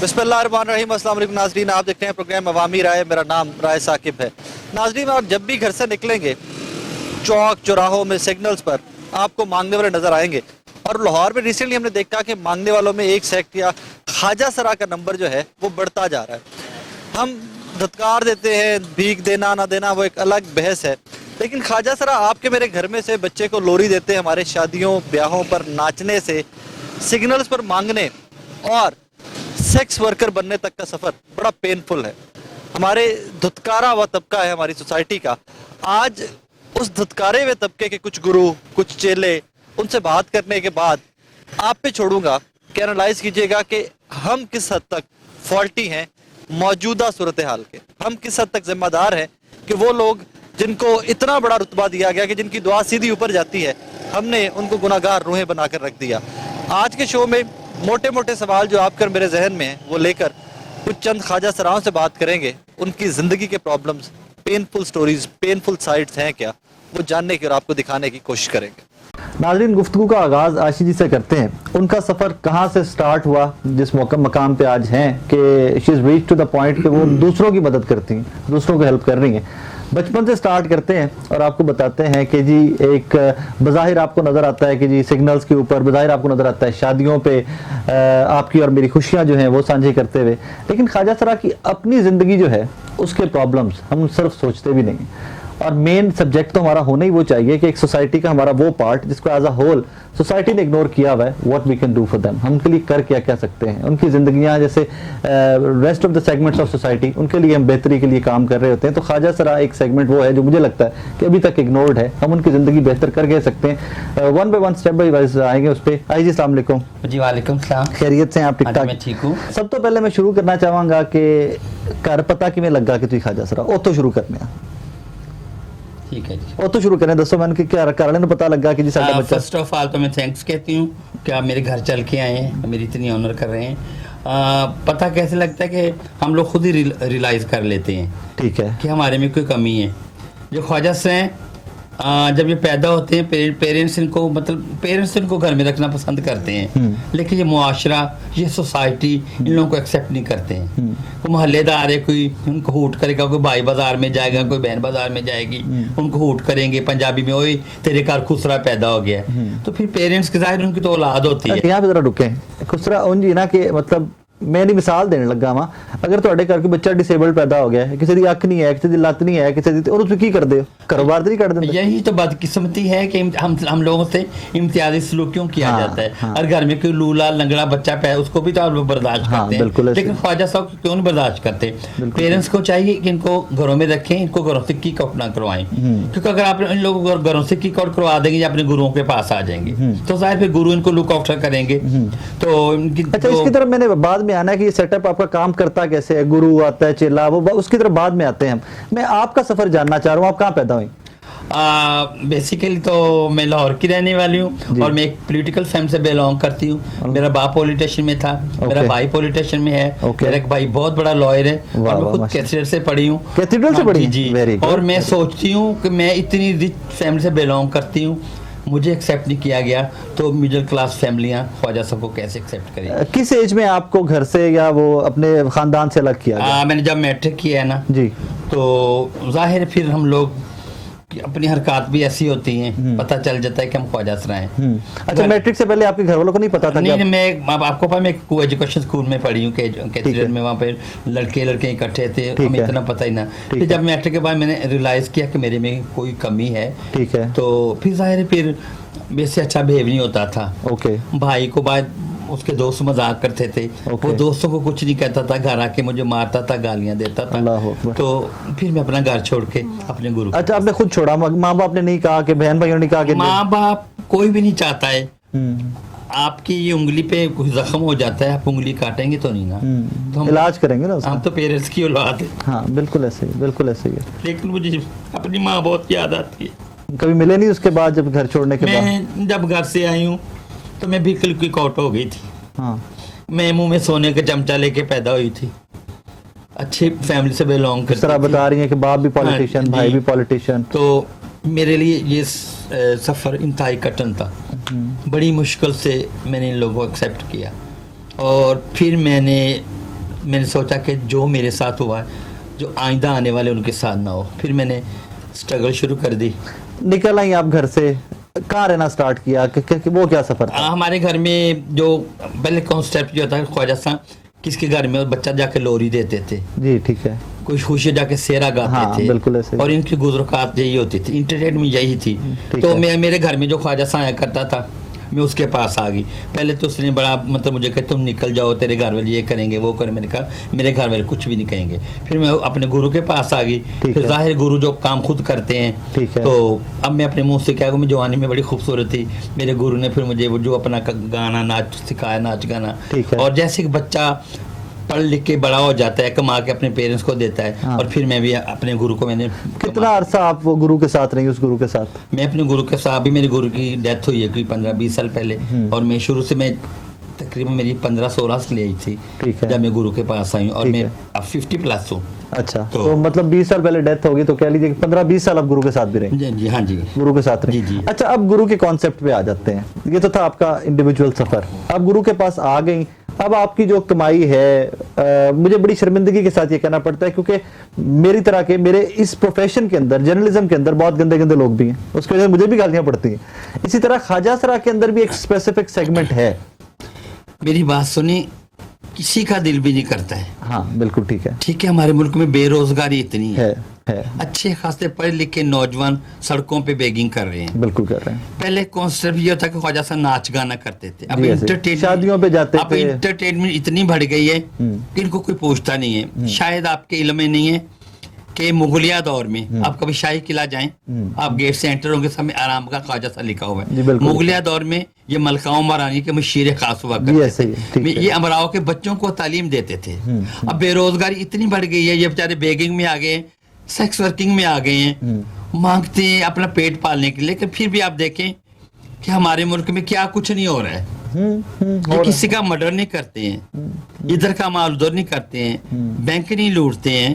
बिस्मिल्लाहिर्रहमानिर्रहीम। अस्सलाम वालेकुम नाज़रीन, आप देख रहे हैं प्रोग्राम अवामी राय। मेरा नाम राय साकिब है। नाज़रीन, आप जब भी घर से निकलेंगे चौक चौराहों में सिग्नल्स पर आपको मांगने वाले नज़र आएंगे। और लाहौर में रिसेंटली हमने देखा कि मांगने वालों में एक सेक्ट या ख्वाजा सरा का नंबर जो है वो बढ़ता जा रहा है। हम धत्कार देते हैं, भीख देना ना देना वो एक अलग बहस है, लेकिन ख्वाजा सरा आपके मेरे घर में से बच्चे को लोरी देते हैं, हमारे शादियों ब्याहों पर नाचने से सिग्नल्स पर मांगने और सेक्स वर्कर बनने तक का सफ़र बड़ा पेनफुल है। हमारे धुतकारा हुआ तबका है हमारी सोसाइटी का। आज उस धुतकारे हुए तबके के कुछ गुरु, कुछ चेले, उनसे बात करने के बाद आप पे छोड़ूंगा कि एनालाइज कीजिएगा कि हम किस हद तक फॉल्टी हैं मौजूदा सूरत हाल के। हम किस हद तक जिम्मेदार हैं कि वो लोग जिनको इतना बड़ा रुतबा दिया गया कि जिनकी दुआ सीधी ऊपर जाती है, हमने उनको गुनाहगार रूहें बनाकर रख दिया। आज के शो में मोटे मोटे सवाल जो आपकर मेरे जहन में हैं वो लेकर कुछ चंद ख्वाजा सराओं से बात करेंगे। उनकी ज़िंदगी के problems, painful stories, painful sides हैं क्या, वो जानने की और आपको दिखाने की कोशिश करेंगे। नाज़रीन, गुफ्तगू का आगाज़ आशी जी से करते हैं। उनका सफ़र कहाँ से स्टार्ट हुआ, जिस मकाम पे आज हैं कि she is reach to the point कि वो दूसरों की मदद करती हैं, दूसरों को हेल्प कर रही हैं। बचपन से स्टार्ट करते हैं और आपको बताते हैं कि जी एक बज़ाहिर आपको नज़र आता है कि जी सिग्नल्स के ऊपर बज़ाहिर आपको नज़र आता है शादियों पे आपकी और मेरी खुशियाँ जो हैं वो साझी करते हुए, लेकिन ख्वाजा सरा की अपनी ज़िंदगी जो है उसके प्रॉब्लम्स हम सिर्फ सोचते भी नहीं। और मेन सब्जेक्ट तो हमारा होना ही वो चाहिए कि एक सोसाइटी का हमारा वो पार्ट जिसको एज अ होल सोसाइटी ने इग्नोर किया हुआ है, what we can do for them, हम उनके लिए कर क्या क्या सकते हैं। उनकी ज़िंदगियाँ जैसे rest of the segments of society, उनके लिए हम बेहतरी के लिए काम कर रहे होते हैं। तो ख्वाजा सरा एक सेगमेंट वो है जो मुझे लगता है कि अभी तक इग्नोर्ड है, हम उनकी ज़िंदगी बेहतर कर कह सकते हैं। One by one, step by wise आएंगे उस पर। आई जी, अस्सलाम वालेकुम। जी वालेकुम सलाम। खैरियत से आप? ठीक ठाक? मैं ठीक हूँ। सब तो पहले मैं शुरू करना चाहूँगा कि घर पता किमें लगा कि तुम ख्वाजा सरा, तो शुरू करने ठीक है जी, वो तो शुरू करें। दसो मैंने कि क्या कारण पता लगा कि जी साडा बच्चा। फर्स्ट ऑफ ऑल तो मैं थैंक्स कहती हूँ कि आप मेरे घर चल के आए हैं, मेरी इतनी ऑनर कर रहे हैं। पता कैसे लगता है कि हम लोग खुद ही रियलाइज़ कर लेते हैं, ठीक है, कि हमारे में कोई कमी है। जो ख्वाजा से हैं, जब ये पैदा होते हैं पेरेंट्स इनको घर में रखना पसंद करते हैं, लेकिन ये मुआशरा, ये सोसाइटी इन लोगों को एक्सेप्ट नहीं करते हैं। कोई मोहल्लेदार है, कोई उनको हूट करेगा, कोई भाई बाजार में जाएगा, कोई बहन बाजार में जाएगी, उनको हूट करेंगे पंजाबी में, ओए तेरे घर खुसरा पैदा हो गया। तो फिर पेरेंट्स के ज़ाहिर उनकी तो औलाद होती है। यहाँ पे जरा रुके, खुसरा उन जी ना कि मतलब मैं नहीं मिसाल देने लगा वा, अगर ਤੁਹਾਡੇ ਘਰ ਕੋਈ ਬੱਚਾ डिसेबल्ड पैदा हो गया है, किसी की अख नहीं है, किसी की लत नहीं है, किसी की, और उसको की कर दे घरों बाहर नहीं कर देते। यही तो बदकिस्मती है कि हम लोगों से इम्तियाजी सलूक क्यों किया जाता है। और घर में कोई लूला लंगड़ा बच्चा पैदा, उसको भी तो आप लोग बर्दाश्त करते हैं, लेकिन ख्वाजा साहब क्यों नहीं बर्दाश्त करते। पेरेंट्स को चाहिए कि इनको घरों में रखें, इनको घरों से किक आउट ना करवाएं, क्योंकि अगर आप इन लोगों को घरों से किक आउट करवा देंगे या अपने गुरुओं के पास आ जाएंगे तो शायद फिर गुरु इनको लुक आउट करेंगे। तो अच्छा, इसकी तरफ मैंने बाद में आना है कि ये सेटअप आपका काम करता कैसे है, गुरु आता है, चेला, वो उसकी तरफ बाद में आते हैं। मैं आपका सफर जानना चाह रहा हूँ, आप कहाँ पैदा हुई? बेसिकली तो मैं लाहौर की रहने वाली हूँ और मैं एक पॉलिटिकल फैमिली से बिलोंग करती हूँ। मेरा बाप पॉलिटिशियन में था, मेरा भाई पॉलिटिशियन में है, मेरा एक भाई बहुत बड़ा लॉयर है और मैं खुद कैथेड्रल से पढ़ी हूँ। कैथेड्रल से पढ़ी? जी। और मैं सोचती हूँ कि मैं इतनी रिच फैमिली से बिलोंग करती हूँ, मुझे एक्सेप्ट नहीं किया गया, तो मिडिल क्लास फैमिलियाँ ख्वाजा साहब को कैसे एक्सेप्ट करें। किस एज में आपको घर से या वो अपने खानदान से अलग किया गया? मैंने जब मैट्रिक किया है ना जी, तो जाहिर फिर हम लोग अपनी हरकत भी ऐसी होती हैं, पता चल जाता है कि हम ख्वाजा सरा हैं। अच्छा, मैट्रिक से पहले आपके घर वालों को नहीं पता था? नहीं, मैं आपको पता, मैं को एजुकेशन स्कूल में पढ़ी हूँ, कैथेड्रल में, वहाँ पे लड़के इकट्ठे थे, हमें इतना पता ही ना। फिर जब मैट्रिक के बाद मैंने रियलाइज़ किया कि मेरे में कोई कमी है, ठीक है, तो फिर जाहिर फिर वैसे अच्छा बिहेव नहीं होता था। ओके, भाई को बाद उसके दोस्त मजाक करते थे, वो दोस्तों को कुछ नहीं कहता था, घर आके मुझे मारता था, गालियां देता था। तो फिर मैं अपना घर छोड़ के अपने गुरु। अच्छा, आपने खुद छोड़ा? माँ बाप ने नहीं कहा कि बहन भाइयों ने कहा कि? माँ बाप कोई भी नहीं चाहता है आपकी ये उंगली पे कोई जख्म हो जाता है, आप उंगली काटेंगे तो नहीं ना, तो हम इलाज करेंगे ना, हम तो पेरेंट्स की औलाद है। हाँ, बिल्कुल ऐसे ही, बिल्कुल ऐसे ही है। लेकिन मुझे अपनी माँ बहुत याद आती है। कभी मिले नहीं उसके बाद, जब घर छोड़ने के बाद? मैं जब घर से आई हूँ तो मैं बिल्कुल क्विक आउट हो गई थी। हाँ, मैं मुंह में सोने का चमचा लेके पैदा हुई थी, अच्छी फैमिली से बिलोंग करती थी। बता रही हैं कि बाप भी पॉलिटिशियन, भाई भी पॉलिटिशियन। तो मेरे लिए ये सफ़र इंतहाई कठिन था, बड़ी मुश्किल से मैंने इन लोगों को एक्सेप्ट किया। और फिर मैंने میں نے سوچا کہ جو میرے ساتھ ہوا ہے جو آئندہ آنے والے ان کے ساتھ نہ ہو. پھر میں نے اسٹرگل شروع کر دی. نکل آئی آپ گھر سے, کہاں رہنا سٹارٹ کیا, وہ کیا سفر تھا؟ ہمارے گھر میں جو پہلے کانسیپٹ جو تھا خواجہ صاحب کس کے گھر میں بچہ جا کے لوری دیتے تھے. جی ٹھیک ہے. کچھ خوشی جا کے سیرا گاتے تھے. بالکل ایسے. اور ان کی گزرکات یہی ہوتی تھی, انٹرٹینمنٹ یہی تھی. تو میں میرے گھر میں جو خواجہ صاحب آیا کرتا تھا میں اس کے پاس آ گئی. پہلے تو اس نے بڑا مطلب مجھے کہ تم نکل جاؤ, تیرے گھر والے یہ کریں گے وہ کریں. میں نے کہا میرے گھر والے کچھ بھی نہیں کہیں گے. پھر میں اپنے گرو کے پاس آ گئی. پھر ظاہر گرو جو کام خود کرتے ہیں, تو اب میں اپنے منہ سے کیا میں جوانی میں بڑی خوبصورت تھی. میرے گرو نے پھر مجھے وہ جو اپنا گانا ناچ سکھایا, ناچ گانا. اور جیسے کہ بچہ پڑھ لکھ کے بڑا ہو جاتا ہے, کما کے اپنے پیرنٹس کو دیتا ہے, اور پھر میں بھی اپنے گرو کو میں نے. کتنا عرصہ آپ وہ گرو کے ساتھ رہی, اس گرو کے ساتھ؟ میں اپنے گرو کے ساتھ, بھی میرے گرو کی ڈیتھ ہوئی ہے کوئی 15-20 سال پہلے, اور میں شروع سے میں تقریباً میری 15-16 سال آئی تھی جب میں گرو کے پاس آئی ہوں, اور میں اب 50+ ہوں. اچھا, تو مطلب 20 سال پہلے ڈیتھ ہوگی, تو کہہ لیجیے 15-20 سال آپ گرو کے ساتھ بھی رہے. جی ہاں جی, گرو کے ساتھ رہے. اچھا, اب گرو کے کانسیپٹ پہ آ جاتے ہیں. یہ تو تھا آپ کا انڈیویجول سفر. اب گرو کے پاس آ گئی, اب آپ کی جو کمائی ہے, مجھے بڑی شرمندگی کے ساتھ یہ کہنا پڑتا ہے کیونکہ میری طرح کے میرے اس پروفیشن کے اندر, جرنلزم کے اندر بہت گندے گندے لوگ بھی ہیں, اس کی وجہ سے مجھے بھی گالیاں پڑتی ہیں. اسی طرح خواجہ سرا کے اندر بھی ایک اسپیسیفک سیگمنٹ ہے. میری بات سنی, کسی کا دل بھی نہیں کرتا ہے. ہاں بالکل ٹھیک ہے. ٹھیک ہے, ہمارے ملک میں بے روزگاری اتنی ہے, اچھے خاصے پڑھے لکھے نوجوان سڑکوں پہ بیگنگ کر رہے ہیں. بالکل کر رہے ہیں. پہلے کانسیپٹ یہ تھا کہ خواجہ صاحب ناچ گانا کرتے تھے. اب شادیوں پہ جاتے تھے. اب انٹرٹینمنٹ اتنی بڑھ گئی ہے کہ ان کو کوئی پوچھتا نہیں ہے. شاید آپ کے علم میں نہیں ہے کہ مغلیہ دور میں آپ کبھی شاہی قلعہ جائیں, آپ گیٹ سے انٹر ہوں گے, سامنے آرام کا خواجہ صاحب لکھا ہوا ہے. مغلیہ دور میں یہ ملکاؤں مہارانی کے مشیر خاص ہوا کرتے تھے. یہ امراؤ کے بچوں کو تعلیم دیتے تھے. اب بے روزگاری اتنی بڑھ گئی ہے, یہ بیچارے بیگنگ میں آ گئے ہیں, سیکس ورکنگ میں آ گئے ہیں, مانگتے ہیں اپنا پیٹ پالنے کے لیے. لیکن پھر بھی آپ دیکھیں کہ ہمارے ملک میں کیا کچھ نہیں ہو رہا ہے. یہ کسی کا مرڈر نہیں کرتے ہیں, ادھر کا مال ادھر نہیں کرتے ہیں, بینک نہیں لوٹتے ہیں,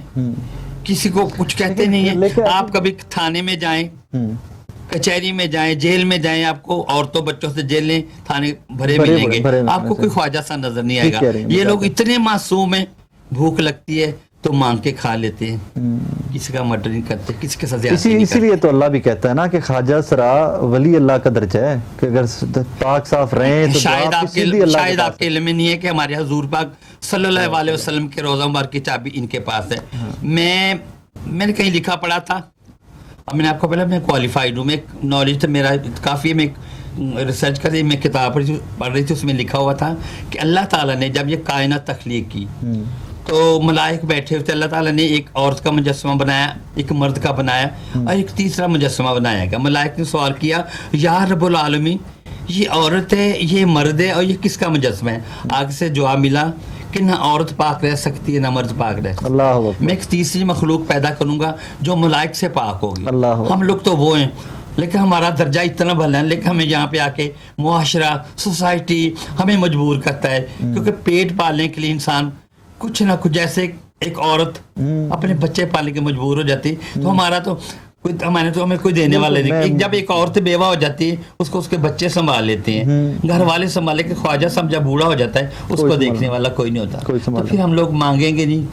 کسی کو کچھ کہتے نہیں ہیں. آپ کبھی تھانے میں جائیں, کچہری میں جائیں, جیل میں جائیں, آپ کو عورتوں بچوں سے جیلیں تھانے بھرے ملیں گے, آپ کو کوئی خواجہ سا نظر نہیں آئے گا. یہ لوگ اتنے معصوم ہیں, بھوک لگتی ہے تو مانگ کے کھا لیتے ہیں, کسی کا مرڈر نہیں کرتے, کسی کے ساتھ زیادتی نہیں کرتے. اسی لیے تو اللہ بھی کہتا ہے نا کہ خواجہ سرا ولی اللہ کا درجہ ہے, کہ اگر پاک صاف رہیں تو شاید آپ کے علم میں نہیں ہے کہ ہمارے حضور پاک صلی اللہ علیہ وسلم کے روزہ مبارک کی چابی ان کے پاس ہے. میں نے کہیں لکھا پڑھا تھا, اب میں نے آپ کو پہلے میں کوالیفائڈ ہوں, میں نالج تو میرا کافی ہے, میں ریسرچ کر رہی, میں کتاب پڑھ رہی تھی, اس میں لکھا ہوا تھا کہ اللہ تعالیٰ نے جب یہ کائنات تخلیق کی تو ملائک بیٹھے ہوتے, اللہ تعالیٰ نے ایک عورت کا مجسمہ بنایا, ایک مرد کا بنایا, اور ایک تیسرا مجسمہ بنایا گیا. ملائک نے سوال کیا, یا رب العالمین یہ عورت ہے, یہ مرد ہے, اور یہ کس کا مجسمہ ہے؟ آگے سے جواب ملا کہ نہ عورت پاک رہ سکتی ہے نہ مرد پاک رہ سکتی ہے. میں ایک تیسری مخلوق پیدا کروں گا جو ملائک سے پاک ہوگی. ہم لوگ تو وہ ہیں, لیکن ہمارا درجہ اتنا بھلا ہے, لیکن ہمیں یہاں پہ آ کے معاشرہ, سوسائٹی ہمیں مجبور کرتا ہے, کیونکہ پیٹ پالنے کے لیے انسان کچھ نہ کچھ, جیسے ایک عورت اپنے بچے پالنے کے مجبور ہو جاتی, تو ہمارا تو ہمیں کوئی دینے والا نہیں. جب ایک عورت بیوہ ہو جاتی ہے, اس کو اس کے بچے سنبھال لیتے ہیں, گھر والے سنبھالے, کہ خواجہ صاحب جب بوڑھا ہو جاتا ہے اس کو دیکھنے والا کوئی نہیں ہوتا, تو پھر ہم لوگ مانگیں گے نہیں,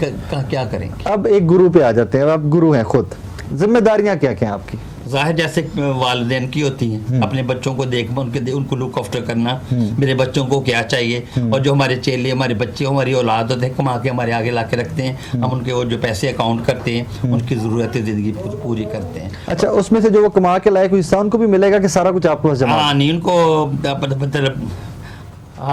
کیا کریں گے. اب ایک گرو پہ آ جاتے ہیں, آپ گرو ہیں خود, ذمہ داریاں کیا کیا ہیں آپ کی؟ ظاہر جیسے والدین کی ہوتی ہیں, اپنے بچوں کو دیکھنا, ان کو لک آفٹر کرنا, میرے بچوں کو کیا چاہیے, اور جو ہمارے چیلے, ہمارے بچے, ہماری اولاد ہوتے ہیں, کما کے ہمارے آگے لا کے رکھتے ہیں, ہم ان کے وہ جو پیسے اکاؤنٹ کرتے ہیں, ان کی ضرورت زندگی پوری کرتے ہیں. اچھا, اس میں سے جو وہ کما کے لائے کوئی حصہ ان کو بھی ملے گا کہ سارا کچھ آپ کو جمع؟ ہاں نہیں, ان کو مطلب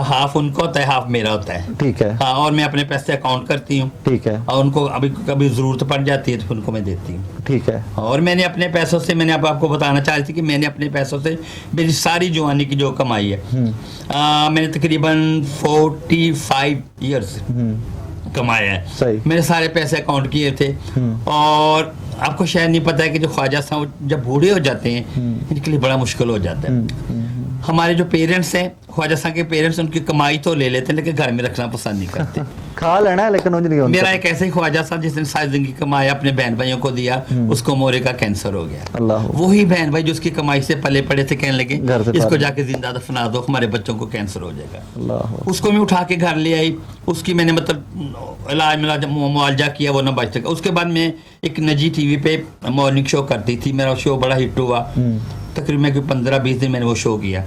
ہاف ان کو ہوتا ہے, ہاف میرا ہوتا ہے. ٹھیک ہے. ہاں, اور میں اپنے پیسے اکاؤنٹ کرتی ہوں. ٹھیک ہے. اور ان کو ابھی کبھی ضرورت پڑ جاتی ہے تو ان کو میں دیتی ہوں. ٹھیک ہے. اور میں نے اپنے پیسوں سے, میں نے آپ کو بتانا چاہ رہی تھی کہ میں نے اپنے پیسوں سے میری ساری جوانی کی جو کمائی ہے, میں نے تقریباً 45 ایئرس کمایا ہے. صحیح. میں نے سارے پیسے اکاؤنٹ کیے تھے, اور آپ کو شاید نہیں پتا ہے کہ جو خواجہ صاحب جب بوڑھے ہو جاتے ہیں ان کے لیے بڑا مشکل ہو جاتا ہے. ہمارے جو پیرنٹس ہیں خواجہ صاحب کے پیرنٹس ان کی کمائی تو لے لیتے ہیں لیکن گھر میں رکھنا پسند نہیں کرتے. کھا لینا ہے لیکن نہیں. میرا ایک ایسے ہی خواجہ صاحب جس نے ساری زندگی کمایا اپنے بہن بھائیوں کو دیا, اس کو مورے کا کینسر ہو گیا. وہی بہن بھائی جو اس کی کمائی سے پلے پڑے تھے کہنے لگے اس کو جا کے زندہ دفنا دو, ہمارے بچوں کو کینسر ہو جائے گا. اس کو میں اٹھا کے گھر لے آئی, اس کی میں نے مطلب علاج معالجہ کیا, وہ نہ بچ سکا. اس کے بعد میں ایک نجی ٹی وی پہ مارننگ شو کرتی تھی, میرا شو بڑا ہٹ ہوا, تقریباً 15-20 دن میں نے وہ شو کیا,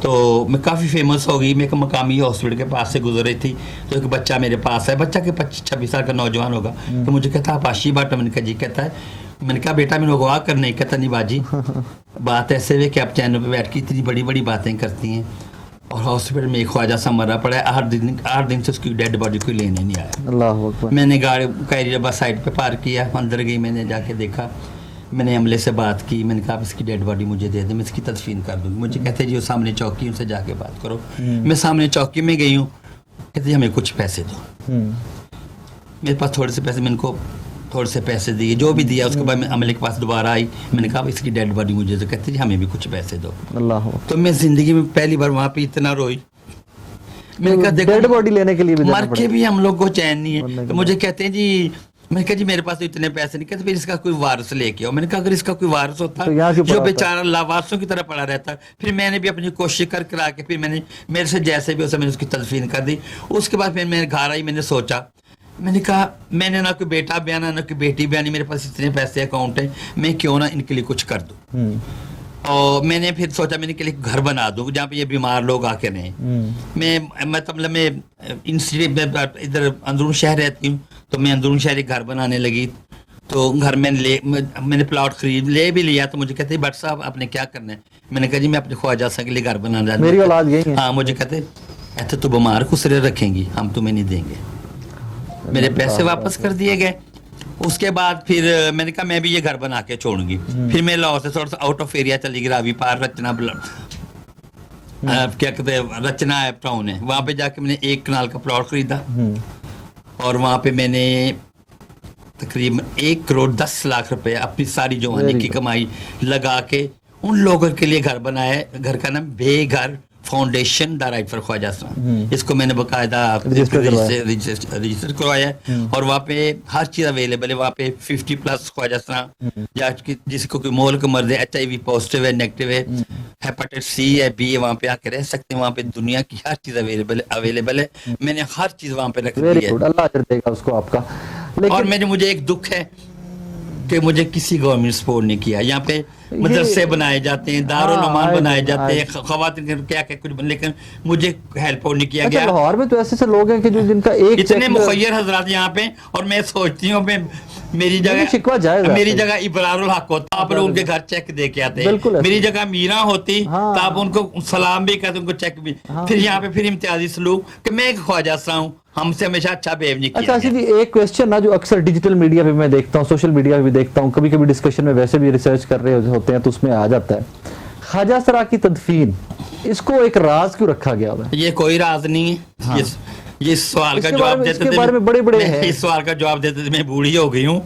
تو میں کافی فیمس ہو گئی. میں ایک مقامی ہاسپٹل کے پاس سے گزر رہی تھی تو ایک بچہ میرے پاس ہے, بچہ کے 25-26 سال کا نوجوان ہوگا, تو مجھے کہتا آپ آشی باٹا, میں نے کہا جی. کہتا ہے, میں نے کہا بیٹا میں نے گواہ کرنے, کہتا نہیں باجی بات ایسے ہوئے کہ آپ چینل پہ بیٹھ کے اتنی بڑی بڑی باتیں کرتی ہیں اور ہاسپٹل میں ایک خواجہ سا مرا پڑا ہے, 8 دن سے اس کی ڈیڈ باڈی کو لینے نہیں آیا. اللہ اکبر. میں نے گاڑی کیریئر بس سائڈ پہ پارک کیا, اندر گئی, میں نے جا کے دیکھا, میں نے عملے سے بات کی, میں نے کہا آپ اس کی ڈیڈ باڈی مجھے دے دیں, میں اس کی تدفین کر دوں گی. مجھے کہتے جی وہ سامنے چوکی ان سے جا کے بات کرو. میں سامنے چوکی میں گئی ہوں, کہتے ہمیں کچھ پیسے دو. میرے پاس تھوڑے سے پیسے, میں ان کو تھوڑے سے پیسے دیے, جو بھی دیا. اس کے بعد میں عملے کے پاس دوبارہ آئی, میں نے کہا اس کی ڈیڈ باڈی مجھے دو. کہتے جی ہمیں بھی کچھ پیسے دو. اللہ. تو میں زندگی میں پہلی بار وہاں پہ اتنا روئی. میں نے کہا ڈیڈ باڈی لینے کے لیے مر کے بھی ہم لوگ کو چین نہیں ہے. تو مجھے کہتے ہیں جی, میں نے کہا جی میرے پاس تو اتنے پیسے نہیں. کہتے پھر اس کا کوئی وارث لے کے آؤ. میں نے کہا اگر اس کا کوئی وارث ہوتا جو بیچارہ لاوارثوں کی طرح پڑا رہتا, پھر میں نے بھی اپنی کوشش کرا کے پھر میں نے میرے سے جیسے بھی اسے میں نے اس کی تدفین کر دی. اس کے بعد پھر میں گھر آئی, میں نے سوچا, میں نے کہا میں نے نہ کوئی بیٹا بیانا نہ کوئی بیٹی بیانی, میرے پاس اتنے پیسے اکاؤنٹ ہیں, میں کیوں نہ ان کے لیے کچھ کر دوں. اور میں نے پھر سوچا میں نے کہ ایک گھر بنا دوں جہاں پہ یہ بیمار لوگ آ کے رہیں. میں مطلب میں ادھر اندرون شہر رہتی ہوں, تو میں اندرون شہر ایک گھر بنانے لگی. تو گھر میں نے پلاٹ خرید لے بھی لیا. تو مجھے کہتے ہیں بٹ صاحب آپ نے کیا کرنا ہے. میں نے کہا جی میں اپنے خواجہ صاحب کے لیے گھر بنانا چاہتا ہوں, میری اولاد یہی ہے. ہاں, مجھے کہتے ایسے تو بیمار خسرے رکھیں گی, ہم تمہیں نہیں دیں گے. میرے پیسے واپس کر دیے گئے. اس کے بعد پھر میں نے کہا میں بھی یہ گھر بنا کے چھوڑوں گی. پھر میں لاہور سے تھوڑا سا آؤٹ آف ایریا چلی گئی, راوی پار, رچنا کیا کہتے ہیں رچنا ٹاؤن ہے, وہاں پہ جا کے میں نے 1 کنال کا پلاٹ خریدا. اور وہاں پہ میں نے تقریباً 1 کروڑ 10 لاکھ روپے اپنی ساری جوانی کی کمائی لگا کے ان لوگوں کے لیے گھر بنایا ہے. گھر کا نام بے گھر فاؤنڈیشن دا رائٹ فار خواجہ صاحب. اس کو میں نے باقاعدہ رجسٹر کروایا ہے, اور وہاں پہ ہر چیز اویلیبل ہے. وہاں پہ 50+ خواجہ صاحب, یا جس کو کوئی مول کا مرض ہے, HIV پازیٹیو ہے, نیگیٹو ہے, ہیپاٹائٹس C ہے, B ہے, وہاں پہ آ کے رہ سکتے ہیں. وہاں پہ دنیا کی ہر چیز اویلیبل ہے. میں نے ہر چیز وہاں پہ رکھ دی ہے. اللہ اجر دے گا اس کو آپ کا. اور مجھے ایک دکھ ہے کہ مجھے کسی گورنمنٹ سپورٹ نہیں کیا. یہاں پہ مدرسے بنائے جاتے ہیں, دارالعلوم بنائے جاتے ہیں, خواتین کیا کچھ, لیکن مجھے ہیلپ نہیں کیا گیا. لاہور میں تو ایسے لوگ ہیں کہ جو جن کا ایک اتنے مخیر حضرات یہاں پہ, اور میں سوچتی ہوں میری جگہ ابرار الحق ہوتا, آپ لوگ ان کے گھر چیک دے کے آتے ہیں. میری جگہ میرا ہوتی تو آپ ان کو سلام بھی کرتے, ان کو چیک بھی. پھر یہاں پہ پھر امتیازی سلوک کہ میں ایک خواجہ صاحب ہوں, ہم سے ہمیشہ اچھا بیہیو نہیں کیا. اچھا جی, ایک کوسچن نا جو اکثر ڈیجیٹل میڈیا پہ میں دیکھتا ہوں, سوشل میڈیا پہ بھی دیکھتا ہوں, کبھی کبھی ڈسکشن میں ویسے بھی ریسرچ کر رہے ہوتے ہیں تو اس میں آ جاتا ہے خواجہ سرا کی تدفین, اس کو ایک راز کیوں رکھا گیا ہوگا؟ یہ کوئی راز نہیں ہے. یہ سوال کا جواب دیتے تھے, اس سوال کا جواب دیتے تھے میں بوڑھی ہو گئی ہوں,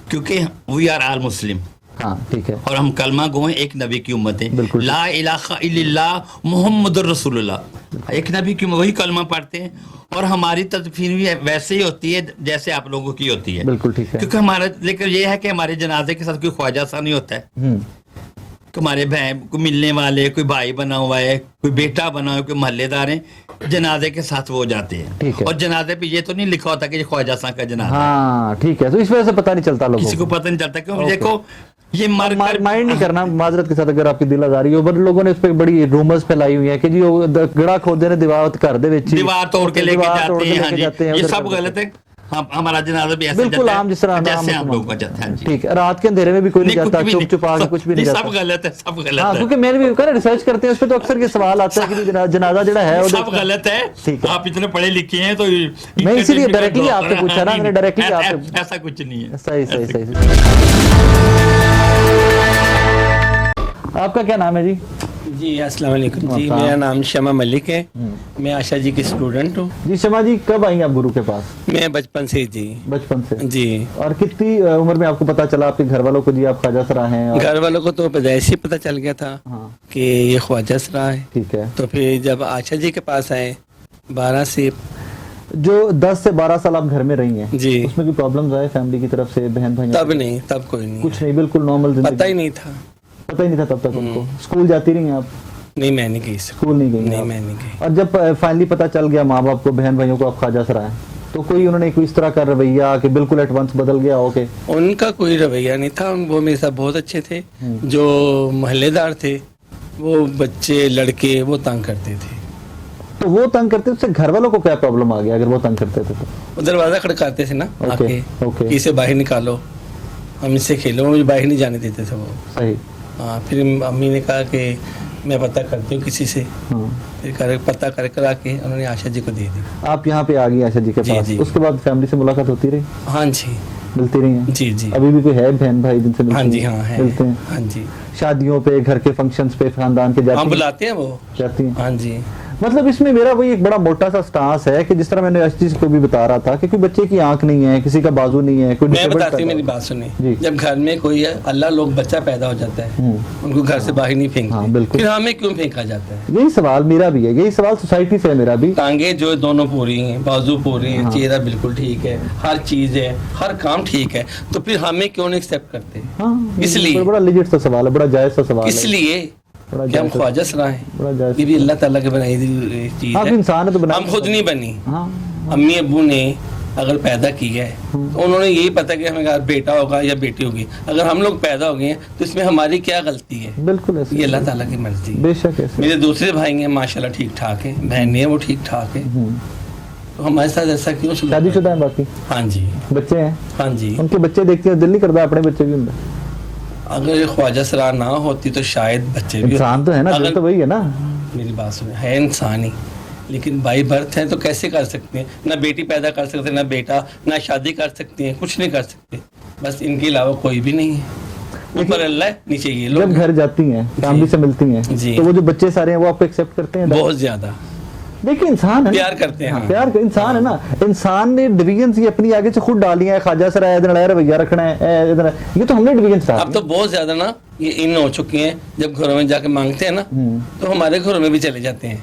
کیونکہ وی آر آل مسلم. ہاں ٹھیک ہے, اور ہم کلمہ گو ہیں, ایک نبی کی امت ہے, لا الہ الا اللہ محمد الرسول اللہ, ایک نبی کی وہی کلمہ پڑھتے ہیں. اور ہماری تدفین بھی ویسے ہی ہوتی ہے جیسے آپ لوگوں کی ہوتی ہے. بالکل ٹھیک ہے, کیونکہ ہمارا لیکن یہ ہے کہ ہمارے جنازے کے ساتھ کوئی خواجہ سا نہیں ہوتا ہے. ہمارے بہن کو ملنے والے, کوئی بھائی بنا ہوا ہے, کوئی بیٹا بنا ہوا ہے, کوئی محلے دار ہیں, جنازے کے ساتھ وہ جاتے ہیں. اور جنازے پہ یہ تو نہیں لکھا ہوتا کہ یہ خواجہ صاحب کا جنازہ. ہاں ٹھیک ہے, تو اس وجہ سے پتہ نہیں چلتا لوگوں کو, کسی کو پتہ نہیں چلتا. کیوں دیکھو یہ مائنڈ نہیں کرنا معذرت کے ساتھ, اگر آپ کی دل آزاری ہو, بٹ لوگوں نے اس پہ بڑی رومرز پھیلائی ہوئی ہیں کہ جی وہ گڑا کھودے نے دیوار گھر دے وچ دیوار توڑ کے لے کے جاتے ہیں. یہ سب غلط ہے. ہمارا جنازہ بھی ایسے بالکل عام جس طرح جیسے ہم لوگ کا جاتا ہے. ٹھیک ہے, رات کے اندھیرے میں بھی کوئی نہیں جاتا, چپ چپا کے کچھ بھی نہیں جاتا. سب غلط ہے, سب غلط ہے. ہاں, کیونکہ میں نے بھی کہا ریسرچ کرتے ہیں اس پہ تو اکثر یہ سوال آتا ہے کہ جنازہ جڑا ہے سب غلط ہے. آپ اتنے پڑھے لکھے ہیں تو میں اسی لیے ڈائریکٹلی آپ سے پوچھا نا, میں نے ڈائریکٹلی آپ سے, ایسا کچھ نہیں ہے. صحیح صحیح صحیح. آپ کا کیا نام ہے جی؟ जी अस्सलाम वालेकुम जी, मेरा नाम शमा मलिक है, मैं आशा जी की स्टूडेंट हूँ। जी शमा जी, कब आई आप गुरु के पास? मैं बचपन से जी। बचपन से जी। और कितनी उम्र में आपको पता चला आपके घर वालों को जी आप ख्वाजा सरा हैं? घर वालों को तो पैदाइश ही पता चल गया था कि ये ख्वाजा सरा है। ठीक है। तो फिर जब आशा जी के पास आए 12 से जो 10 से 12 साल आप घर में रही हैं जी, उसमें कोई प्रॉब्लम्स आए फैमिली की तरफ से, बहन भाई? तब नहीं, तब कोई नहीं, कुछ नहीं, बिल्कुल नॉर्मल जिंदगी? पता ही नहीं था। पता ही नहीं था तब तक उनको? स्कूल जाती रही हैं आप? नहीं, मैं नहीं गई स्कूल नहीं गई? नहीं, मैं नहीं गई। और जब फाइनली पता चल गया माँ बाप को, बहन भाइयों को आप ख्वाजा सरा हैं, तो कोई उन्होंने कोई इस तरह का रवैया कि बिल्कुल एट वंस बदल गया हो के? उनका कोई रवैया नहीं था, वो मेरे साथ बहुत अच्छे थे। जो मोहल्लेदार थे वो बच्चे लड़के वो तंग करते थे। तो वो तंग करते, उससे घर वालों को क्या प्रॉब्लम आ गया अगर वो तंग करते थे तो? वो दरवाजा खड़काते थे ना ओके, आके कि इसे बाहर निकालो, हम इससे खेलो, मुझे बाहर नहीं जाने देते थे वो। सही। हाँ, फिर अम्मी ने कहा कि मैं पता करती हूँ किसी से। फिर पता कर कर आके उन्होंने आशा जी को दे दी। आप यहाँ पे आ गई आशा जी के जी, पास? जी। उसके बाद फैमिली से मुलाकात होती रही? हाँ जी, मिलती रही हैं? जी जी। अभी भी कोई है बहन भाई जिनसे मिलती हाँ जी, हैं? हाँ है, मिलते हैं? हाँ जी। शादियों पे, घर के फंक्शंस पे, खानदान के हाँ, जाती बुलाते हैं वो, जाती हैं? हाँ जी। मतलब इसमें मेरा वही एक बड़ा मोटा सा स्टांस है कि जिस तरह मैंने इस चीज को भी बता रहा था कि कोई बच्चे की आंख नहीं है, किसी का बाजू नहीं है, कोई मैं disabled बताती हूँ, पैदा मेरी हो। बात सुनिए। जी। जब घर में कोई अल्लाह लोग बच्चा पैदा हो जाता है, उनको घर से बाहर नहीं हाँ, फेंकते, बिल्कुल। फिर हमें क्यों फेंका जाता है? यही सवाल मेरा भी है, यही सवाल सोसाइटी से है मेरा भी। टांगे जो दोनों पूरी हैं, बाजू पूरी हैं, चेहरा बिल्कुल ठीक है, हर चीज है, हर काम ठीक है, तो फिर हमें क्यों नहीं एक्सेप्ट करते? हाँ, इसलिए बड़ा लिजिट सा सवाल है, बड़ा जायज सा सवाल है। इसलिए बड़ा कि हम जायज सा- ख्वाजा सरा हैं, बड़ा जायज। ये भी अल्लाह ताला के बनाई हुई चीज आप है। इंसान है तो बना, हम खुद नहीं बनी। हाँ, अम्मी अब्बू ने अगर पैदा किया है तो उन्होंने यही पता कि हमें अगर बेटा होगा या बेटी होगी। अगर हम लोग पैदा हो गए हैं तो इसमें हमारी क्या गलती है? बिल्कुल ऐसे, ये अल्लाह ताला की मर्जी है। बेशक ऐसे। मेरे दूसरे भाई हैं माशाल्लाह ठीक ठाक है, बहन है वो ठीक ठाक है, तो हमारे साथ ऐसा क्यों? शादीशुदा है बाकी? हाँ जी, बच्चे हैं? हाँ जी। उनके बच्चे देखते हैं, दिल नहीं करता अपने बच्चे भी अंदर? अगर ये ख्वाजा सरा ना होती तो शायद बच्चे भी इंसान तो है ना, दिल अगर तो वही है ना। मेरी बात सुने, है इंसान ही, लेकिन बाई बर्थ है तो कैसे कर सकते हैं? ना बेटी पैदा कर सकते हैं, ना बेटा, ना शादी कर सकते हैं, कुछ नहीं कर सकते। बस इनके अलावा कोई भी नहीं है। ऊपर अल्लाह है, नीचे ये जब लोग। घर जाती हैं, फैमिली से मिलती हैं, जी। तो वो जो बच्चे सारे हैं वो आपको एक्सेप्ट करते हैं? बहुत ज्यादा देखिए इंसान है ना, प्यार करते हैं। हाँ, हाँ। प्यार इंसान है ना। इंसान ने डिवीजन ये अपनी आगे से खुद डाली है, ख्वाजा सरा है, इधर रवैया रखना है, ये तो हमने डिवीजन स्टार्ट अब तो बहुत ज्यादा ना ये इन हो चुके हैं, जब घरों में जाके मांगते हैं ना तो हमारे घरों में भी चले जाते हैं,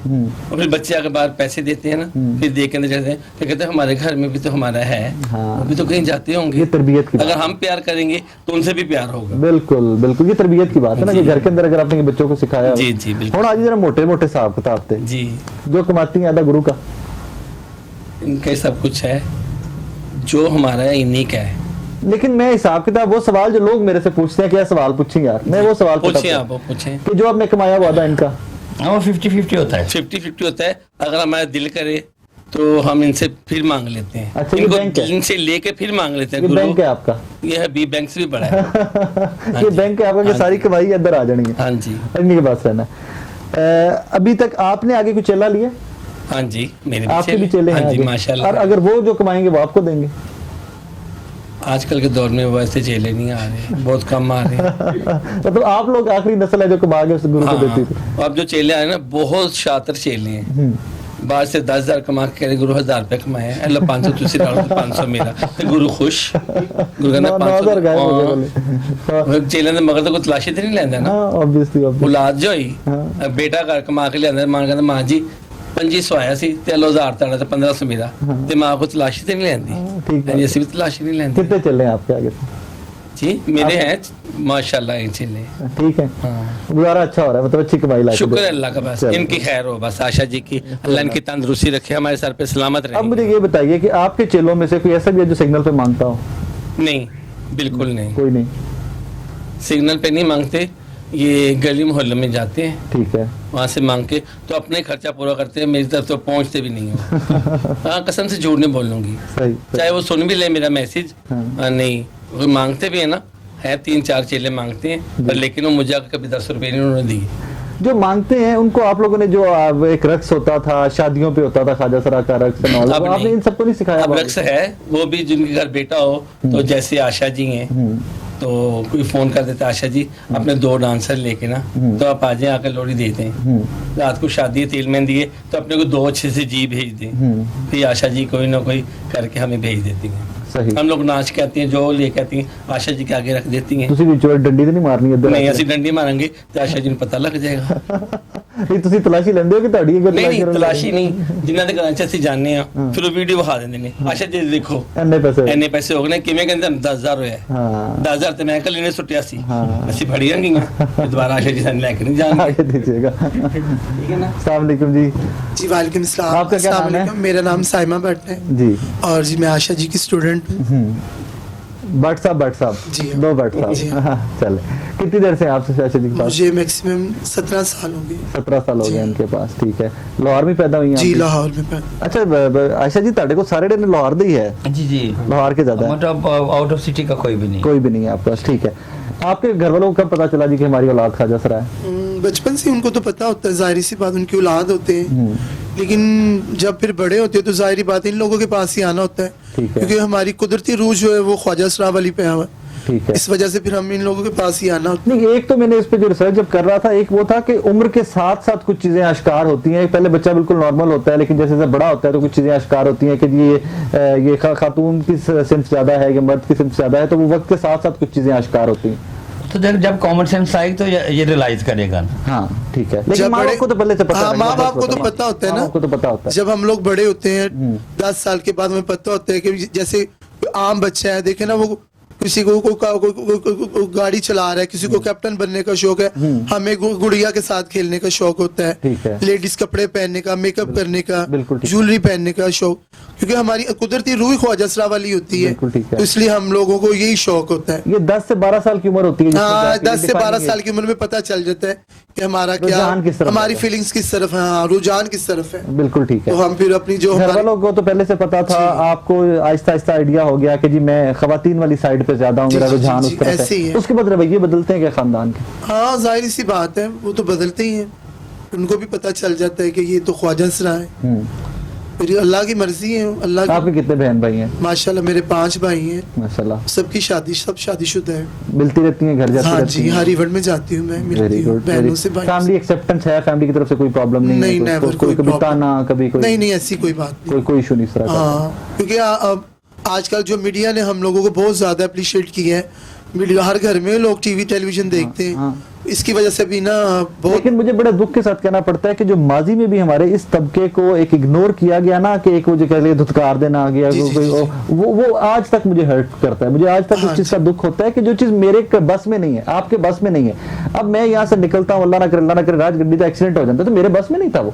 और फिर बच्चे आके बाहर पैसे देते हैं ना, फिर दे के अंदर जाते हैं, फिर कहते हैं हमारे घर में भी तो हमारा है, हाँ। वो भी तो कहीं जाते होंगे। ये तरबियत की बात अगर हम प्यार करेंगे तो उनसे भी प्यार होगा। बिल्कुल बिल्कुल, ये तरबियत की बात है ना कि घर के अंदर अगर आपने बच्चों को सिखाया। जी जी बिल्कुल। और आज जरा मोटे मोटे हिसाब किताब थे जी, जो कमाती हैं आधा गुरु का, इनका सब कुछ है, जो हमारा है इन्हीं का है। लेकिन मैं हिसाब किताब वो सवाल जो लोग मेरे से पूछते हैं, क्या सवाल पूछें यार, मैं वो सवाल पूछे आप, पूछे कि जो आपने कमाया वो आधा इनका? हाँ, वो 50-50 होता है। 50-50 होता है। अगर हमारा दिल करे तो हम इनसे फिर मांग लेते हैं। अच्छा, ये इनको बैंक है? इनसे लेके फिर मांग लेते हैं। ये गुरु, बैंक है आपका? ये है बी बैंक से भी बड़ा है। ये बैंक है आपका कि सारी कमाई अंदर आ जानी है? हाँ जी, इन्हीं के पास रहना। अभी तक आपने आगे कुछ चेला लिया? हाँ जी, मेरे आपके भी चेले हैं हाँ जी आगे? माशाल्लाह। और अगर वो जो कमाएंगे वो आपको देंगे? आजकल के दौर में वैसे चेले नहीं आ रहे, बहुत कम आ रहे हैं। मतलब आप लोग आखिरी नस्ल है जो कमा के उस गुरु को देती थी? हाँ, अब जो चेले आ रहे हैं ना बहुत शातिर चेले हैं। बाहर से 10,000 कमा के कह रहे गुरु 1,000 रुपए कमाए, अल्लाह 500 तुझसे डालो तो 500 मेरा, तो गुरु खुश। गुरु कहना 9,000 गायब हो गए 500 बोले। चेले ने मगर तो कोई तलाशी तो नहीं लेंदा ना, हाँ ऑब्वियसली औलाद जो ही बेटा घर कमा के लिया मां कहता मां जी 2500 आया सी ते 1000 ताड़ा ते 1500 मेरा, ते मां को तलाशी तो नहीं लेंदी। ठीक है। ऐसी भी तलाशी नहीं लेंदी। कितने चल रहे हैं आपके आगे से? जी मेरे हैं माशाल्लाह इन चेले। ठीक है, हाँ, गुजारा अच्छा हो रहा है, मतलब अच्छी कमाई ला शुक्र है अल्लाह का, बस इनकी खैर हो, बस आशा जी की अल्लाह इनकी तंदुरुस्ती रखे, हमारे सर पे सलामत रहे। अब मुझे ये बताइए कि आपके चेलों में से कोई ऐसा भी है जो सिग्नल पे मांगता हो? नहीं, बिल्कुल नहीं, कोई नहीं? सिग्नल पे नहीं मांगते, ये गली मोहल्ले में जाते हैं, ठीक है, वहाँ से मांग के तो अपने खर्चा पूरा करते हैं, मेरी तरफ तो पहुँचते भी नहीं हो। हाँ कसम से झूठ नहीं बोलूँगी, सही, चाहे वो सुन भी ले मेरा मैसेज। नहीं, वो मांगते भी है ना, है 3-4 चेले मांगते हैं, पर लेकिन वो मुझे कभी 10 रुपये नहीं उन्होंने दिए। जो मांगते हैं उनको आप लोगों ने जो एक रक्स होता था, शादियों पे होता था ख्वाजा सरा का रक्स, आपने इन सबको नहीं सिखाया? अब रक्स है, वो भी जिनके घर बेटा हो तो जैसे आशा जी हैं तो कोई फोन कर देता है, आशा जी अपने 2 डांसर लेके ना तो आप आ जाएं, आकर लोड़ी देते हैं। रात को शादी है, तेल मेहंदी है, तो अपने को 2 अच्छे से जी भेज दें, फिर आशा जी कोई ना कोई करके हमें भेज देती हैं। सही। हम लोग नाच कहती हैं, जो ले कहती हैं, आशा जी के आगे रख देती हैं। ਤੁਸੀਂ ਵਿੱਚੋਂ ਡੰਡੀ ਤੇ ਨਹੀਂ ਮਾਰਨੀ ਇੱਧਰ नहीं ਅਸੀਂ डंडी मारेंगे तो आशा जी ਨੂੰ ਪਤਾ ਲੱਗ ਜਾਏਗਾ। ਨਹੀਂ ਤੁਸੀਂ ਤਲਾਸ਼ੀ ਲੈਂਦੇ ਹੋ ਕਿ ਤੁਹਾਡੀ ਇਹ ਨਹੀਂ ਨਹੀਂ ਤਲਾਸ਼ੀ ਨਹੀਂ, ਜਿਨ੍ਹਾਂ ਦੇ ਘਰਾਂ 'ਚ ਅਸੀਂ ਜਾਂਦੇ ਆ ਫਿਰ ਉਹ ਵੀਡੀਓ ਵਿਖਾ ਦਿੰਦੇ ਨੇ, ਆਸ਼ਾ ਜੀ ਦੇਖੋ ਇੰਨੇ ਪੈਸੇ ਹੋ ਗਏ ਨੇ, ਕਿਵੇਂ ਕਹਿੰਦੇ 10,000 ਹੋਇਆ। ਹਾਂ 10,000 ਤੇ ਮੈਂ ਕੱਲ ਨੇ ਸੁੱਟਿਆ ਸੀ, ਅਸੀਂ ਫੜੀਆਂ ਗਈਆਂ, ਫਿਰ ਦੁਬਾਰਾ ਆਸ਼ਾ ਜੀ ਸਾਨੂੰ ਲੈ ਕੇ ਨਹੀਂ ਜਾਣਗੇ। आगे दीजिएगा। ठीक है ना। अस्सलाम वालेकुम जी। जी वालेकुम सलाम। आपका क्या नाम है? मेरा नाम साइमा भट्ट है जी और जी मैं आशा जी की स्टूडेंट हूँ। भट्ट साहब जी। 2 भट्ट जी। साहब। हाँ, चले कितनी देर से आपसे आशा जी के पास? मुझे मैक्सिमम 17 साल हो गए। 17 साल हो जी। गए इनके पास। ठीक है, लाहौर में पैदा हुई हैं जी आप भी? लाहौर में पैदा। अच्छा आयशा जी ਤੁਹਾਡੇ ਕੋਲ ਸਾਰੇ ਨੇ ਲਾਹੌਰ ਦੇ ਹੀ ਹੈ? जी जी, लाहौर के ज्यादा है? मतलब आउट ऑफ सिटी का कोई भी नहीं। कोई भी नहीं है आपके पास। ठीक है, आपके घर वालों को कब पता चला जी कि हमारी औलाद ख्वाजा सरा है? बचपन से उनको तो पता होता है, जाहिर सी बात उनकी औलाद होते हैं, लेकिन जब फिर बड़े होते हैं तो जाहिर बात इन लोगों के पास ही आना होता है, ठीक है। क्योंकि हमारी कुदरती रूह जो है वो ख्वाजा सरा वाली पे है, ठीक है। इस वजह से फिर हम इन लोगों के पास ही आना होता है। नहीं, एक तो मैंने इस पे जो रिसर्च जब कर रहा था, एक वो था कि उम्र के साथ साथ कुछ चीजें आश्कार होती हैं। पहले बच्चा बिल्कुल नॉर्मल होता है, लेकिन जैसे जैसे बड़ा होता है तो कुछ चीजें आश्कार होती हैं कि ये खातून की सिम्त ज्यादा है या मर्द की सिम्त ज्यादा है, तो वो वक्त के साथ साथ कुछ चीजें आश्कार होती हैं। तो जब कॉमन सेंस आएगी तो ये रियलाइज करेगा। हाँ ठीक है, लेकिन जब माँ बाप बड़े- को तो पहले से पता हाँ, है, माँ बाप को तो पता होता है माँ ना, बाप को तो पता होता है। जब हम लोग बड़े होते हैं 10 साल के बाद हमें पता होता है कि जैसे आम बच्चा है, देखे ना, वो किसी को गाड़ी चला रहा है, किसी को कैप्टन बनने का शौक है, हमें गुड़िया के साथ खेलने का शौक होता ठीक है। है, लेडीज कपड़े पहनने का, मेकअप करने का, बिल्कुल ठीक। ज्वेलरी पहनने का शौक, क्योंकि हमारी कुदरती रूह ख्वाजा सरा वाली होती है, बिल्कुल ठीक है। तो इसलिए हम लोगों को यही शौक होता है। ये 10 से 12 साल की उम्र होती है जिसमें हाँ, जाके 10 से 12 defining साल की उम्र में पता चल जाता है कि हमारा क्या, रुझान किस तरफ हमारी है। फीलिंग्स किस तरफ है, हाँ, रुझान किस तरफ है, बिल्कुल ठीक तो है। हम फिर अपनी जो घर हमारी वालों को तो पहले से पता था, आपको आहिस्ता आहिस्ता आइडिया हो गया कि जी मैं खवातीन वाली साइड पे ज्यादा हूँ, जी, मेरा जी, रुझान जी, उस तरफ ऐसे ही है। है। तो उसके बाद रवैये बदलते हैं क्या खानदान के? हाँ, जाहिर सी बात है, वो तो बदलते ही हैं, उनको भी पता चल जाता है कि ये तो ख्वाजा सरा है, फिर अल्लाह की मर्जी है, अल्लाह की। आपके कितने बहन भाई हैं? माशाल्लाह मेरे 5 भाई हैं, माशाल्लाह। सबकी शादी, सब शादीशुदा है। मिलती रहती हैं, घर जाती हाँ रहती जी, हैं? हर इवेंट में जाती हूँ मैं, वेरी मिलती हूँ गुड। बहनों से, भाई फैमिली एक्सेप्टेंस है, फैमिली की तरफ से कोई प्रॉब्लम नहीं नहीं, है? never कोई कभी problem। ताना, कभी कोई नहीं नहीं, ऐसी कोई बात नहीं। कोई कोई इशू नहीं इस तरह का? हाँ, क्योंकि अब आजकल जो मीडिया ने हम लोगों को बहुत ज्यादा अप्रिशिएट किया है, मीडिया हर घर में लोग टीवी टेलीविजन देखते हैं, हाँ। इसकी वजह से भी ना बहुत। लेकिन मुझे बड़े दुख के साथ कहना पड़ता है कि जो माजी में भी हमारे इस तबके को एक इग्नोर किया गया ना, कि एक वो जो कह लिए धुतकार देना आ गया, जी, जी, जी, वो आज तक मुझे हर्ट करता है। मुझे आज तक हाँ उस चीज का दुख होता है कि जो चीज मेरे बस में नहीं है, आपके बस में नहीं है। अब मैं यहाँ से निकलता हूँ, अल्लाह ना करे राजगड्डी का एक्सीडेंट हो जाता है, तो मेरे बस में नहीं था वो।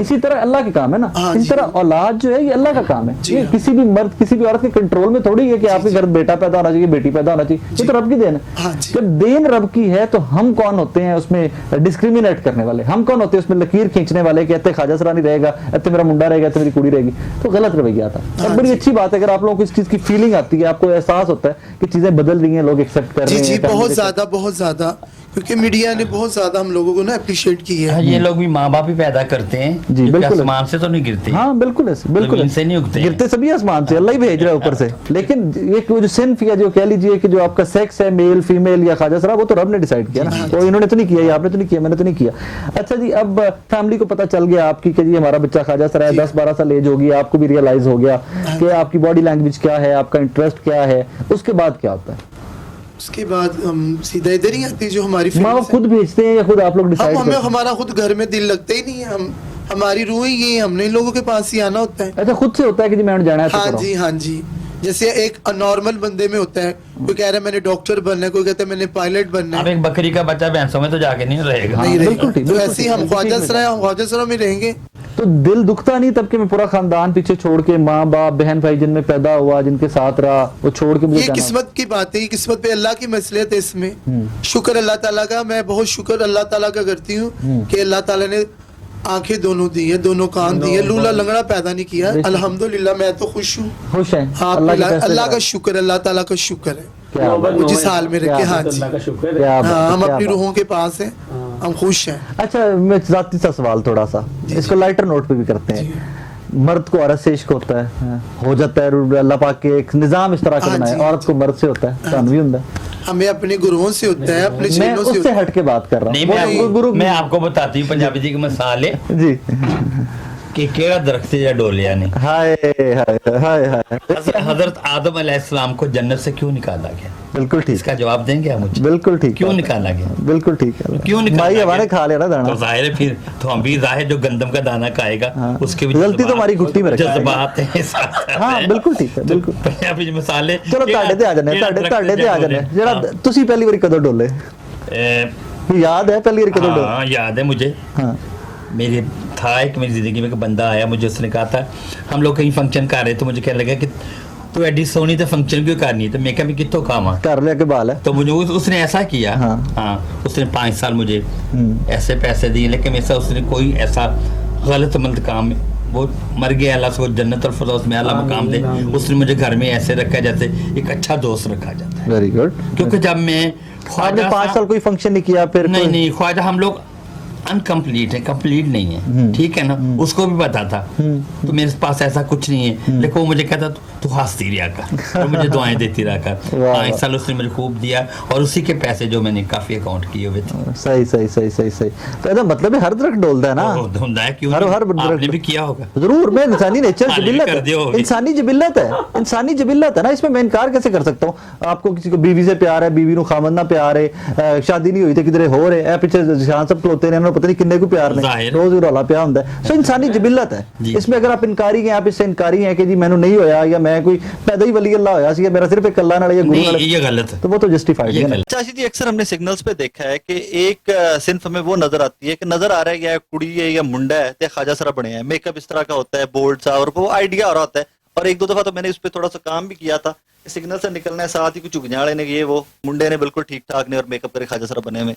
इसी तरह अल्लाह के काम है ना, हाँ इस जी। तरह औलाद जो है ये अल्लाह का काम है। जी ये हाँ। किसी भी मर्द, किसी भी औरत के कंट्रोल में थोड़ी है कि आपके घर बेटा पैदा होना चाहिए, बेटी पैदा होना चाहिए, ये तो रब की देन है। हाँ जी। जब देन रब की है तो हम कौन होते हैं उसमें डिस्क्रिमिनेट करने वाले? हम कौन होते हैं उसमें लकीर खींचने वाले कि इतने ख्वाजा सरा नहीं रहेगा, इतने मेरा मुंडा रहेगा, इतने मेरी कुड़ी रहेगी? तो गलत रवैया था। और बड़ी अच्छी बात है अगर आप लोगों को इस चीज की फीलिंग आती है, आपको एहसास होता है कि चीजें बदल रही हैं, लोग एक्सेप्ट कर जी रहे जी, हैं। बहुत ज्यादा, क्योंकि मीडिया ने बहुत ज्यादा हम लोगों को ना अप्रिशिएट किया है। ये लोग भी माँ बाप ही पैदा करते हैं जी, क्योंकि बिल्कुल। आसमान से तो नहीं गिरते। हाँ बिल्कुल ऐसे, बिल्कुल जमीन से नहीं उगते हैं। गिरते सभी आसमान से, अल्लाह ही भेज रहा है ऊपर से। लेकिन एक वो जो सिन्फ या जो कह लीजिए कि जो आपका सेक्स है, मेल फीमेल या ख्वाजा सरा, वो तो रब ने डिसाइड किया ना, वो इन्होंने तो नहीं किया, आपने तो नहीं किया, मैंने तो नहीं किया। अच्छा जी, अब फैमिली को पता चल गया आपकी कि जी हमारा बच्चा ख्वाजा सरा है, 10-12 साल एज होगी, आपको भी रियलाइज हो गया कि आपकी बॉडी लैंग्वेज क्या है, आपका इंटरेस्ट क्या है, उसके बाद क्या होता है? उसके बाद हम सीधा इधर ही आती है, जो हमारी माँ बाप feelings है। खुद भेजते हैं या खुद आप लोग हम डिसाइड हमें करते हैं? हमारा खुद घर में दिल लगता ही नहीं है, हम हमारी रूह ही ये, हमने इन लोगों के पास ही आना होता है। अच्छा, खुद से होता है कि जी मैं जाना है तो हाँ करो। जी, हाँ जी, जैसे एक नॉर्मल बंदे में होता है, कोई कह रहा है मैंने डॉक्टर बनना है, कोई कहता है मैंने पायलट बनना अब है, एक बकरी का बच्चा भैंसों में तो जाके नहीं रहेगा। हाँ, नहीं बिल्कुल ठीक, रहेगा। तो बिल्कुल ऐसे ही ठीक, हम बिल्कुल ठीक ख्वाजा में रहेंगे। तो दिल दुखता नहीं तब कि मैं पूरा खानदान पीछे छोड़ के, माँ बाप बहन भाई जिनमें पैदा हुआ, जिनके साथ रहा, वो छोड़ के मुझे ये जाना? किस्मत की बात है, ये किस्मत पे अल्लाह की मसलियत है इसमें। शुक्र अल्लाह ताला का, मैं बहुत शुक्र अल्लाह ताला का करती हूँ कि अल्लाह ताला ने आंखें दोनों दी है, दोनों कान दी है, लूला लंगड़ा पैदा नहीं किया। अल्हम्दुलिल्लाह, मैं तो खुश हूँ। खुश है हाँ, अल्लाह का शुक्र, अल्लाह ताला का शुक्र है, क्या बात वो जिस हाल में रखे। हाँ जी, अल्लाह का शुक्र है। क्या बात, हाँ, हम क्या अपनी बात। रूहों के पास हैं, हम खुश हैं। अच्छा, मैं जाती सा सवाल थोड़ा सा, इसको लाइटर नोट पे भी करते हैं। मर्द को औरत से इश्क होता है, हो जाता है, अल्लाह पाक के एक निजाम इस तरह का हाँ बनाया, जी, औरत को मर्द से होता है, भी होता है। हमें अपने गुरुओं से होता है, अपने मैं चेलों से उससे होता है। हट के बात कर रहा नहीं हूँ। वो गुरु मैं आपको बताती हूँ पंजाबी जी की मिसाल है जी, कि केड़ा दरख्त या डोलिया नहीं। हाय हाय हाय हाय, हजरत आदम अलैहिस्सलाम को जन्नत से क्यों निकाला गया? बिल्कुल ठीक, इसका जवाब देंगे आप मुझे? बिल्कुल ठीक, क्यों निकाला गया? बिल्कुल ठीक है। क्यों निकाला भाई गया? हमारे खा लेना दाना। तो जाहिर है फिर तो हम भी जाहिर जो गंदम का दाना खाएगा हाँ। उसके भी गलती तो हमारी घुट्टी में रखी है। जज्बात है हाँ बिल्कुल ठीक है, बिल्कुल। पंजाबी जी मिसाले ਚਲੋ ਤੁਹਾਡੇ ਤੇ ਆ ਜਾਣੇ, ਤੁਹਾਡੇ ਤੇ ਆ ਜਾਣੇ। ਜਿਹੜਾ ਤੁਸੀਂ ਪਹਿਲੀ ਵਾਰੀ ਕਦੋਂ ਡੋਲੇ, ਯਾਦ ਹੈ ਪਹਿਲੀ ਵਾਰੀ ਕਦੋਂ ਡੋਲੇ? हाँ याद है मुझे। हाँ मेरे था एक मेरी जिंदगी में एक बंदा आया, मुझे उसने कहा था हम लोग कहीं फंक्शन कर रहे, तो मुझे कहने लगा कि तू एडी सोनी तो फंक्शन क्यों करनी है? तो मैं क्या मैं कितों खावा? कर लिया के बाल है। तो मुझे उसने ऐसा किया। हाँ। हाँ उसने 5 साल मुझे ऐसे पैसे दिए, लेकिन ऐसा उसने कोई ऐसा गलत मंद काम, वो मर गया, अल्लाह से वो जन्नत और फिरदौस में अल्लाह मकाम दे, उसने मुझे घर में ऐसे रखा जैसे एक अच्छा दोस्त रखा जाता है। Very good. क्योंकि जब मैं आपने 5 साल कोई फंक्शन नहीं किया फिर? नहीं नहीं, ख्वाजा हम लोग अनकम्प्लीट है, कंप्लीट नहीं है, ठीक है ना, उसको भी पता था। तो मेरे पास ऐसा कुछ नहीं है, लेकिन वो मुझे कहता तू हंसती रहा कर और मुझे दुआएं देती रहा कर। 5 साल उसने मुझे खूब दिया और उसी के पैसे जो मैंने काफी अकाउंट किए हुए थे। सही सही सही सही सही। तो ऐसा मतलब है हर दरख्त डोलता है ना? धुंधा है क्यों? हर आपने भी किया होगा जरूर। मैं इंसानी नेचर, आपने भी जिबिल्लत कर दिया है, होगा। इंसानी जिबिल्लत है, इंसानी जिबिल्लत है ना, इसमें मैं इनकार कैसे कर सकता हूँ? आपको किसी को बीवी से प्यार है, बीवी नु खामन ना प्यार है, शादी नहीं हुई थी किधरे हो रहे, पीछे शान सब खलोते ने, पता नहीं किन्ने को प्यार नहीं, रोज रौला पिया होता है। सो इंसानी जिबिल्लत है। इसमें अगर आप इनकारी हैं, आप इससे इनकारी हैं कि जी मैंने नहीं होया या मैं कोई पैदा ही वली अल्लाह होया सी, मेरा सिर्फ एक अल्लाह नाल या गुरु नाल, ये गलत है। तो वो तो जस्टिफाइड है ना। चाची जी अक्सर हमने सिग्नल्स पे देखा है कि एक सिंफ में वो नजर आती है कि नजर आ रहा है या कुड़ी है या मुंडा है ते ख्वाजा सरा बने हैं, मेकअप इस तरह का होता है बोल्ड सा, और वो आइडिया हो रहा होता है। और एक दो दफा तो मैंने उस पर थोड़ा सा काम भी किया था, सिग्नल से निकलना है, साथ ही कुछ उगजाड़े ने ये वो मुंडे ने बिल्कुल ठीक ठाक ने और मेकअप करे ख्वाजा सरा बने में।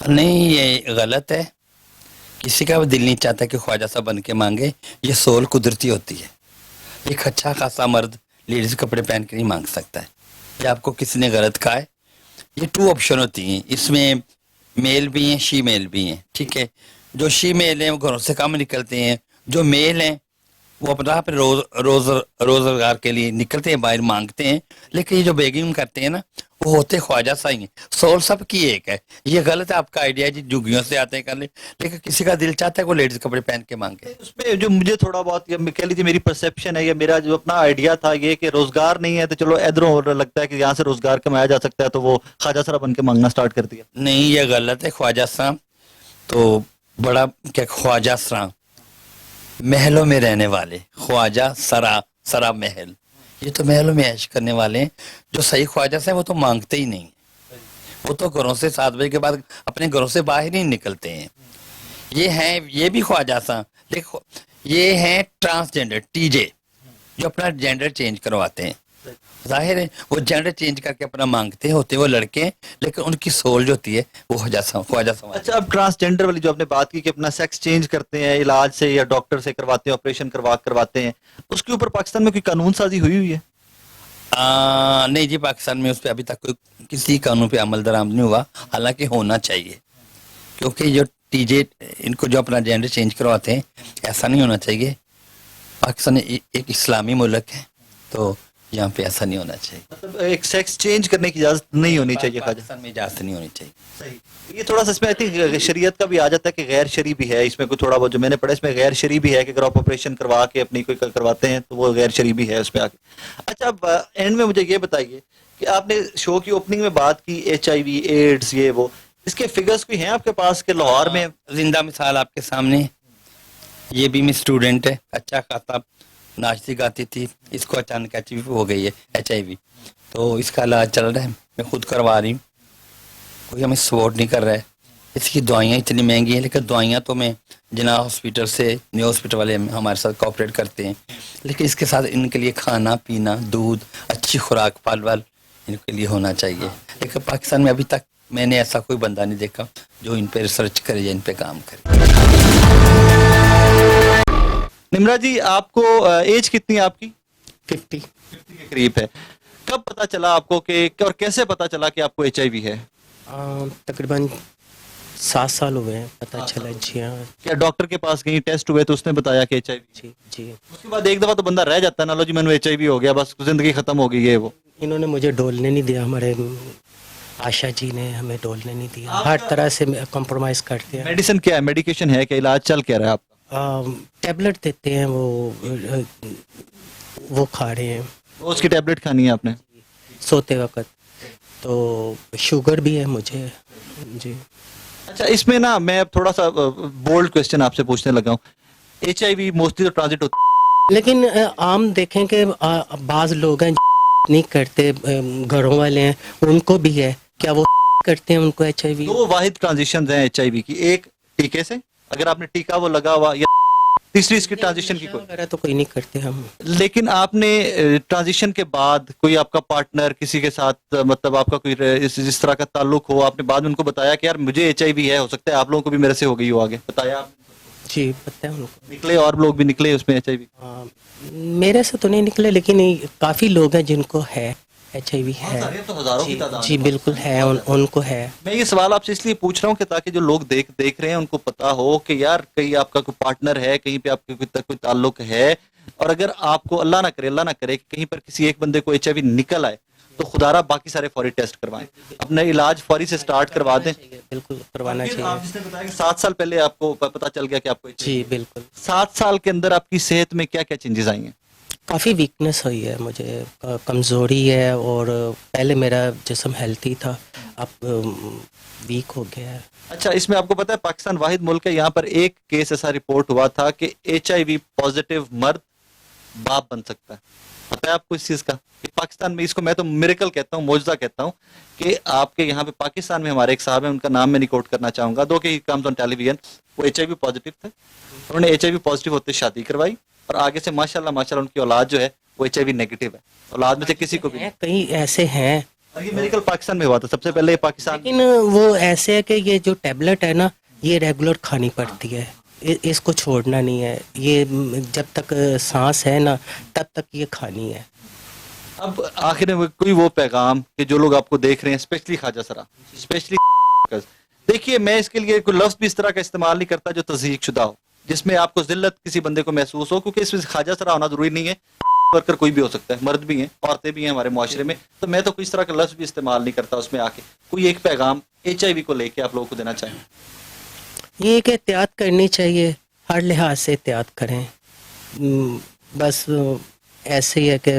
नहीं ये गलत है, किसी का भी दिल नहीं चाहता कि ख्वाजा सा बन के मांगे, ये सोल कुदरती होती है। एक अच्छा खासा मर्द लेडीज कपड़े पहन के नहीं मांग सकता है, ये आपको किसी ने गलत कहा है। ये 2 ऑप्शन होती हैं, इसमें मेल भी हैं शी मेल भी हैं, ठीक है। जो शी मेल हैं वो घरों से कम निकलते हैं, जो मेल हैं वो अपना पे रोजगार के लिए निकलते हैं, बाहर मांगते हैं, लेकिन ये जो बेगिंग करते हैं ना वो होते ख्वाजा सा ही हैं। सोल सब की एक है, ये गलत है आपका आइडिया जी, जुगियों से आते हैं कर ले, लेकिन किसी का दिल चाहता है वो लेडीज कपड़े पहन के मांगे। उसमें जो मुझे थोड़ा बहुत कह लीजिए मेरी परसेप्शन है या मेरा जो अपना आइडिया था ये कि रोजगार नहीं है तो चलो इधरों लगता है कि यहाँ से रोजगार कमाया जा सकता है, तो वो ख्वाजा सरा बन के मांगना स्टार्ट कर दिया। नहीं ये गलत है। ख्वाजा सा तो बड़ा क्या, ख्वाजा सरा महलों में रहने वाले, ख्वाजा सरा महल, ये तो महलों में ऐश करने वाले हैं। जो सही ख्वाजा से वो तो मांगते ही नहीं, वो तो घरों से 7 बजे के बाद अपने घरों से बाहर ही निकलते हैं। ये हैं, ये भी ख्वाजा सा, देखो ये हैं ट्रांसजेंडर टीजे, जो अपना जेंडर चेंज करवाते हैं। जाहिर है वो जेंडर चेंज करके अपना मांगते होते वो लड़के, लेकिन उनकी सोल जो होती है वो ख्वाजा सा। अच्छा, अब ट्रांसजेंडर वाली जो आपने बात की कि अपना सेक्स चेंज करते हैं इलाज से या डॉक्टर से करवाते हैं, ऑपरेशन करवाते हैं, उसके ऊपर पाकिस्तान में कोई कानून साजी हुई है? नहीं जी, पाकिस्तान में उस पर अभी तक कोई किसी कानून पे अमल दरामद नहीं हुआ, हालांकि होना चाहिए, क्योंकि जो टीजे इनको जो अपना जेंडर चेंज करवाते हैं ऐसा नहीं होना चाहिए। पाकिस्तान एक इस्लामी मुल्क है, तो यहाँ पे ऐसा नहीं होना चाहिए। मतलब एक सेक्स चेंज करने की इजाजत नहीं होनी चाहिए पाकिस्तान में, इजाजत नहीं होनी चाहिए। सही। ये थोड़ा सा इसमें आई थिंक शरीयत का भी आ जाता है कि गैर शरी भी है इसमें, कोई थोड़ा बहुत जो मैंने पढ़ा इसमें गैर शरी भी है कि अगर आप ऑपरेशन करवा के अपनी कोई करवाते हैं तो वो गैर शरी भी है उसमें आके। अच्छा, अब एंड में मुझे ये बताइए कि आपने शो की ओपनिंग में बात की HIV एड्स ये वो, इसके फिगर्स कोई हैं आपके पास कि लाहौर में? जिंदा मिसाल आपके सामने, ये भी मेरी स्टूडेंट है, अच्छा खासा नाचती गाती थी, इसको अचानक HIV हो गई है, HIV, तो इसका इलाज चल रहा है, मैं खुद करवा रही हूँ, कोई हमें सपोर्ट नहीं कर रहा है। इसकी दवाइयाँ इतनी महंगी हैं, लेकिन दवाइयाँ तो मैं जिना हॉस्पिटल से, न्यू हॉस्पिटल वाले हमारे साथ कोऑपरेट करते हैं, लेकिन इसके साथ इनके लिए खाना पीना, दूध, अच्छी खुराक पाल वाल इनके लिए होना चाहिए। लेकिन पाकिस्तान में अभी तक मैंने ऐसा कोई बंदा नहीं देखा जो इन पे रिसर्च करे या इन पे काम करे। निम्रा जी, आपको एज कितनी है आपकी? 50 के करीब है। कब पता चला आपको कि, और कैसे पता चला कि आपको HIV है? तकरीबन 7 साल हुए हैं, पता चला जी। हाँ क्या डॉक्टर के पास गई, टेस्ट हुए तो उसने बताया कि HIV? जी जी। उसके बाद एक दफा तो बंदा रह जाता है ना, लो जी मैंने HIV हो गया, बस जिंदगी खत्म हो गई है वो। इन्होंने मुझे डोलने नहीं दिया, हमारे आशा जी ने हमें डोलने नहीं दिया, हर तरह से कॉम्प्रोमाइज़ करते हैं। मेडिसिन क्या है, मेडिकेशन है क्या, इलाज चल क्या रहा है आपका? टैबलेट देते हैं, वो खा रहे हैं उसकी टैबलेट खानी है आपने? सोते वक्त। तो शुगर भी है मुझे जी। अच्छा, इसमें ना मैं अब थोड़ा सा बोल्ड क्वेश्चन आपसे पूछने लगा हूँ। HIV मोस्टली तो ट्रांजिट होता लेकिन आम देखें कि बाज़ लोग हैं नहीं करते, घरों वाले हैं उनको भी है, क्या वो करते हैं उनको HIV? दो वाहिद ट्रांजिशन हैं HIV की, एक टीके से, अगर आपने टीका वो लगा हुआ, या तीसरी इसकी ट्रांजिशन की कोई। वगैरह तो कोई नहीं करते हम। लेकिन आपने ट्रांजिशन के बाद कोई आपका पार्टनर किसी के साथ मतलब आपका कोई इस तरह का ताल्लुक हो, आपने बाद में उनको बताया कि यार मुझे HIV है, हो सकता है आप लोगों को भी मेरे से हो गई हो, आगे बताया आपने? जी पता है उनको। निकले और लोग भी निकले उसमें HIV? मेरे से तो नहीं निकले, लेकिन काफ़ी लोग हैं जिनको है HIV है। तो हजारों की जी, तादाद जी बिल्कुल है, उनको है। मैं ये सवाल आपसे इसलिए पूछ रहा हूँ कि ताकि जो लोग देख रहे हैं उनको पता हो कि यार कहीं आपका कोई पार्टनर है, कहीं पे आपके कोई ताल्लुक है, और अगर आपको अल्लाह ना करे कि कहीं पर किसी एक बंदे को HIV निकल आए तो खुदारा बाकी सारे फौरी टेस्ट करवाएं, अपना इलाज फौरी से स्टार्ट करवा दें। बिल्कुल करवाना फिर चाहिए। आप जिसने बताया कि 7 साल पहले आपको पता चल गया कि आपको HIV जी बिल्कुल। 7 साल के अंदर आपकी सेहत में क्या क्या चेंजेस आई हैं? काफ़ी वीकनेस हुई है मुझे, कमज़ोरी है, और पहले मेरा जिस्म हेल्थी था, अब वीक हो गया है। अच्छा, इसमें आपको पता है पाकिस्तान वाहिद मुल्क है, यहाँ पर एक केस ऐसा रिपोर्ट हुआ था कि HIV पॉजिटिव मर्द बाप बन सकता है। पता है आपको इस चीज का? कि पाकिस्तान में, इसको मैं तो मिरेकल कहता हूँ, मौजज़ा कहता हूँ, कि आपके यहाँ पे पाकिस्तान में हमारे एक साहब हैं, उनका नाम मैं नहीं कोट करना चाहूंगा, दो के कम्स ऑन टेलीविजन, वो HIV पॉजिटिव थे, उन्होंने HIV पॉजिटिव होते शादी करवाई, और आगे से माशाल्लाह उनकी औलाद जो है वो HIV नेगेटिव है, औलाद में से किसी को भी नहीं। कई ऐसे हैं, और ये मेडिकल पाकिस्तान में हुआ था सबसे पहले, पाकिस्तान। लेकिन वो ऐसे है कि ये जो टैबलेट है ना, ये रेगुलर खानी पड़ती है, इसको छोड़ना नहीं है, ये जब तक सांस है ना तब तक ये खानी है। अब आखिर में कोई वो पैगाम कि जो लोग आपको देख रहे हैं, स्पेशली ख्वाजा सरा, स्पेशली देखिए, मैं इसके लिए कोई लफ्ज भी इस तरह का इस्तेमाल नहीं करता जो तज़हीक शुदा हो, जिसमें आपको जिल्लत किसी बंदे को महसूस हो, क्योंकि इसमें ख्वाजा सरा होना जरूरी नहीं है, वर्कर कोई भी हो सकता है, मर्द भी हैं, औरतें भी हैं हमारे मुआशरे में, तो मैं तो कोई इस तरह का लफ्ज भी इस्तेमाल नहीं करता उसमें आके। कोई एक पैगाम HIV को लेके आप लोगों को देना चाहें? ये कि एहतियात करनी चाहिए, हर लिहाज से एहतियात करें, बस ऐसे ही है कि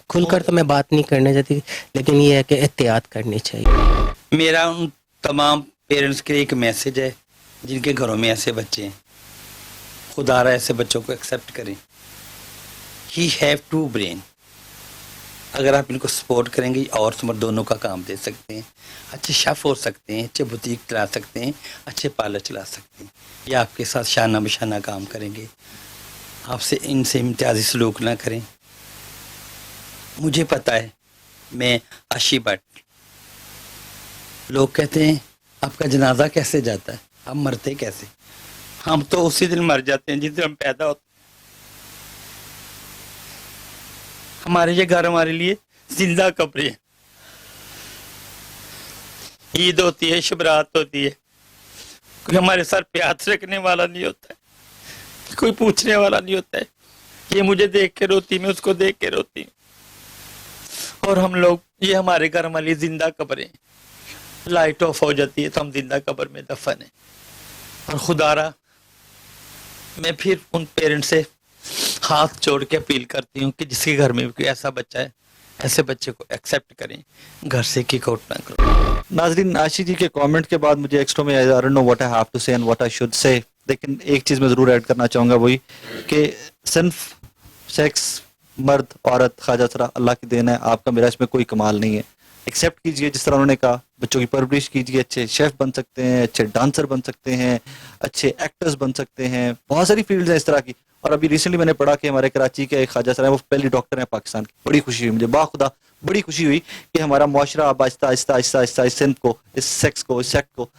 खुलकर तो मैं बात नहीं करने चाहती, लेकिन ये है कि एहतियात करनी चाहिए। मेरा उन तमाम पेरेंट्स के लिए एक मैसेज है जिनके घरों में ऐसे बच्चे हैं, खुदारा ऐसे बच्चों को एक्सेप्ट करें। ही हैव टू ब्रेन, अगर आप इनको सपोर्ट करेंगे और समर दोनों का काम दे सकते हैं, अच्छे शेफ हो सकते हैं, अच्छे बुटीक चला सकते हैं, अच्छे पार्लर चला सकते हैं, या आपके साथ शाना बशाना काम करेंगे, आपसे इनसे इम्तियाजी सलूक ना करें। मुझे पता है, मैं आशी भट्ट, लोग कहते हैं आपका जनाजा कैसे जाता है, आप मरते कैसे? हम तो उसी दिन मर जाते हैं जिस दिन हम पैदा होते हैं। हमारे ये घर हमारे लिए जिंदा कब्र है। ईद होती है, शबरात होती है, कोई हमारे सर पे हाथ रखने वाला नहीं होता है, कोई पूछने वाला नहीं होता है, ये मुझे देख के रोती, मैं उसको देख के रोती हूँ, और हम लोग, ये हमारे घर हमारे लिए जिंदा कब्र है। लाइट ऑफ हो जाती है तो हम जिंदा कब्र में दफन है। और खुदारा, मैं फिर उन पेरेंट्स से हाथ जोड़ के अपील करती हूँ कि जिसके घर में भी कोई ऐसा बच्चा है, ऐसे बच्चे को एक्सेप्ट करें, घर से किक आउट ना करो। नाजरीन, आशी जी के कमेंट के बाद मुझे एक्स्ट्रा में I don't know what I have to say and what I should say, लेकिन एक चीज़ मैं ज़रूर ऐड करना चाहूँगा, वही कि सिर्फ सेक्स, मर्द औरत, ख्वाजा सरा अल्लाह की देन है, आपका मेरा इसमें कोई कमाल नहीं है। एक्सेप्ट कीजिए, जिस तरह उन्होंने कहा, बच्चों की परवरिश कीजिए, अच्छे शेफ बन सकते हैं, अच्छे डांसर बन सकते हैं, अच्छे एक्टर्स बन सकते हैं, बहुत सारी फील्ड्स हैं इस तरह की। और अभी रिसेंटली मैंने पढ़ा कि हमारे कराची के एक ख्वाजा सर हैं, वो पहली डॉक्टर हैं पाकिस्तान की। बड़ी खुशी हुई मुझे, बाखुदा बड़ी खुशी हुई कि हमारा मुआशरा अब आहिस्ता आहिस्ता आहिस्ता आहिस्ता इस सिंध को, इस सेक्स को, इस सेक्ट को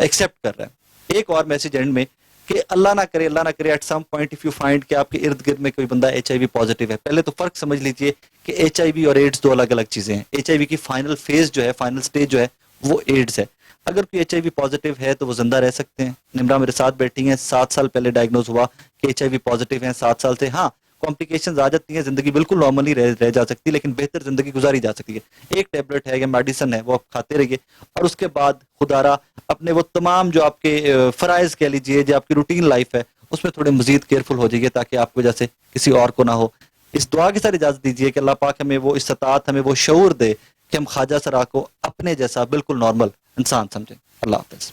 एक्सेप्ट कर रहा है। एक और मैसेज एंड में कि अल्लाह ना करे at some point if you find कि आपके इर्द गिर्द में कोई बंदा HIV पॉजिटिव है, पहले तो फर्क समझ लीजिए कि HIV और एड्स दो अलग अलग चीजें हैं। HIV की फाइनल फेज जो है, फाइनल स्टेज जो है, वो एड्स है। अगर कोई HIV पॉजिटिव है तो वो जिंदा रह सकते हैं। निम्रा मेरे साथ बैठी हैं, 7 साल पहले डायग्नोज हुआ कि HIV पॉजिटिव हैं, 7 साल से। हाँ, कॉम्प्लिकेशंस आ जाती हैं, जिंदगी बिल्कुल नॉर्मली रह जा सकती है, लेकिन बेहतर जिंदगी गुजारी जा सकती है। एक टेबलेट है या मेडिसिन है वो आप खाते रहिए, और उसके बाद खुदारा अपने वो तमाम जो आपके फ़राइज़ कह लीजिए, जो आपकी रूटीन लाइफ है, उसमें थोड़े मजीद केयरफुल हो जाइए ताकि आपकी वजह से किसी और को ना हो। इस दुआ के साथ इजाज़त दीजिए कि अल्लाह पाक हमें वो इस्तात, हमें वो शऊर दे कि हम ख्वाजा सरा को अपने जैसा बिल्कुल नॉर्मल इंसान समझें। अल्लाह हाफ़िज़।